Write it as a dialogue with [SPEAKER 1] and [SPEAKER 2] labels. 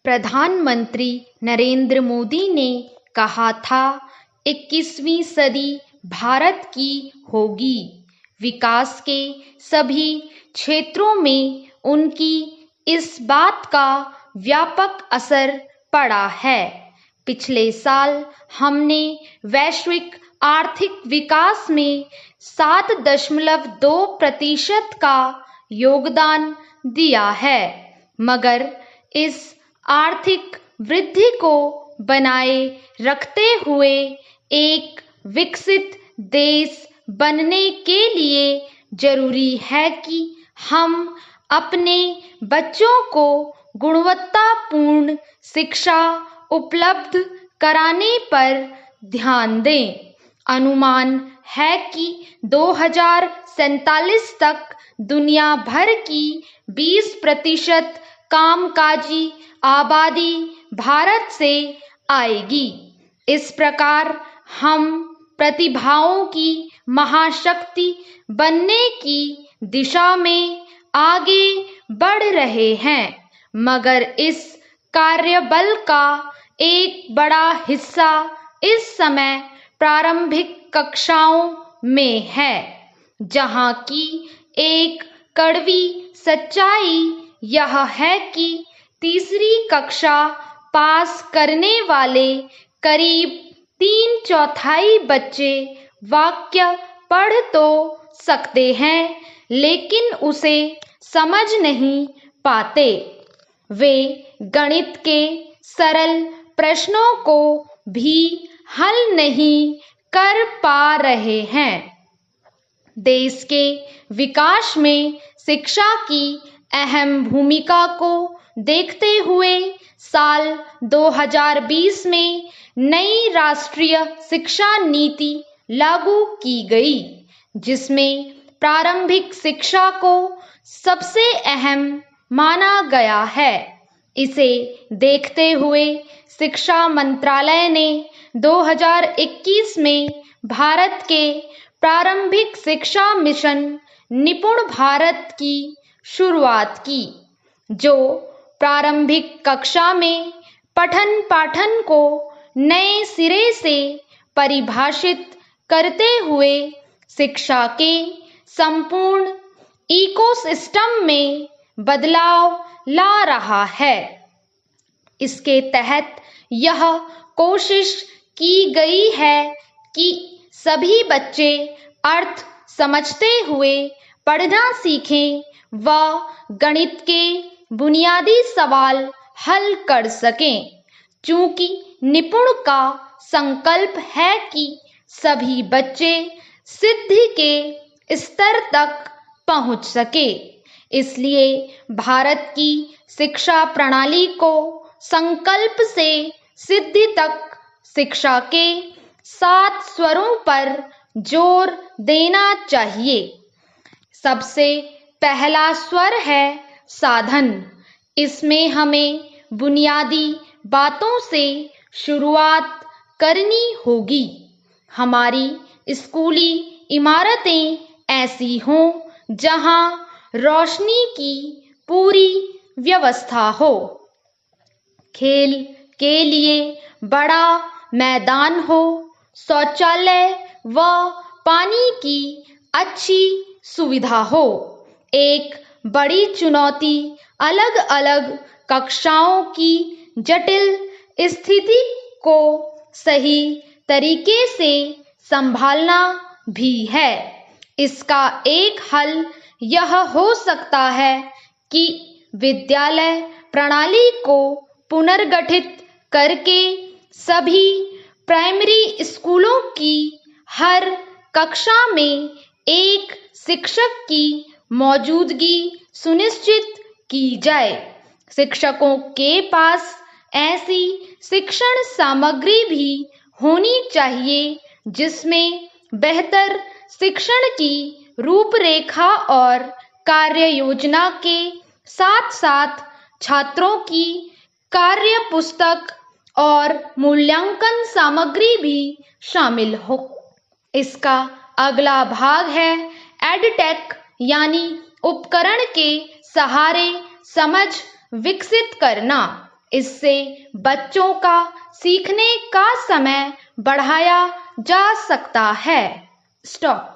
[SPEAKER 1] प्रधानमंत्री नरेंद्र मोदी ने कहा था 21वीं सदी भारत की होगी। विकास के सभी क्षेत्रों में उनकी इस बात का व्यापक असर पड़ा है। पिछले साल हमने वैश्विक आर्थिक विकास में 7.2% का योगदान दिया है, मगर इस आर्थिक वृद्धि को बनाए रखते हुए एक विकसित देश बनने के लिए जरूरी है कि हम अपने बच्चों को गुणवत्तापूर्ण शिक्षा उपलब्ध कराने पर ध्यान दें। अनुमान है कि 2047 तक दुनिया भर की 20% कामकाजी आबादी भारत से आएगी। इस प्रकार हम प्रतिभाओं की महाशक्ति बनने की दिशा में आगे बढ़ रहे हैं, मगर इस कार्यबल का एक बड़ा हिस्सा इस समय प्रारंभिक कक्षाओं में है, जहां की एक कड़वी सच्चाई यह है कि तीसरी कक्षा पास करने वाले करीब 3/4 बच्चे वाक्य पढ़ तो सकते हैं, लेकिन उसे समझ नहीं पाते। वे गणित के सरल प्रश्नों को भी हल नहीं कर पा रहे हैं। देश के विकास में शिक्षा की अहम भूमिका को देखते हुए साल 2020 में नई राष्ट्रीय शिक्षा नीति लागू की गई, जिसमें प्रारंभिक शिक्षा को सबसे अहम माना गया है। इसे देखते हुए शिक्षा मंत्रालय ने 2021 में भारत के प्रारंभिक शिक्षा मिशन निपुण भारत की शुरुआत की, जो प्रारंभिक कक्षा में पठन पाठन को नए सिरे से परिभाषित करते हुए शिक्षा के संपूर्ण इकोसिस्टम में बदलाव ला रहा है। इसके तहत यह कोशिश की गई है कि सभी बच्चे अर्थ समझते हुए पढ़ना सीखें व गणित के बुनियादी सवाल हल कर सकें। चूंकि निपुण का संकल्प है कि सभी बच्चे सिद्धि के स्तर तक पहुंच सके, इसलिए भारत की शिक्षा प्रणाली को संकल्प से सिद्धि तक शिक्षा के 7 स्वरों पर जोर देना चाहिए। सबसे पहला स्वर है साधन। इसमें हमें बुनियादी बातों से शुरुआत करनी होगी। हमारी स्कूली इमारतें ऐसी हों जहां रोशनी की पूरी व्यवस्था हो, खेल के लिए बड़ा मैदान हो, शौचालय व पानी की अच्छी सुविधा हो। एक बड़ी चुनौती अलग अलग कक्षाओं की जटिल स्थिति को सही तरीके से संभालना भी है। इसका एक हल यह हो सकता है कि विद्यालय प्रणाली को पुनर्गठित करके सभी प्राइमरी स्कूलों की हर कक्षा में एक शिक्षक की मौजूदगी सुनिश्चित की जाए। शिक्षकों के पास ऐसी शिक्षण सामग्री भी होनी चाहिए जिसमें बेहतर शिक्षण की रूपरेखा और कार्य योजना के साथ साथ छात्रों की कार्य पुस्तक और मूल्यांकन सामग्री भी शामिल हो। इसका अगला भाग है एडटेक, यानी उपकरण के सहारे समझ विकसित करना। इससे बच्चों का सीखने का समय बढ़ाया जा सकता है। स्टॉप।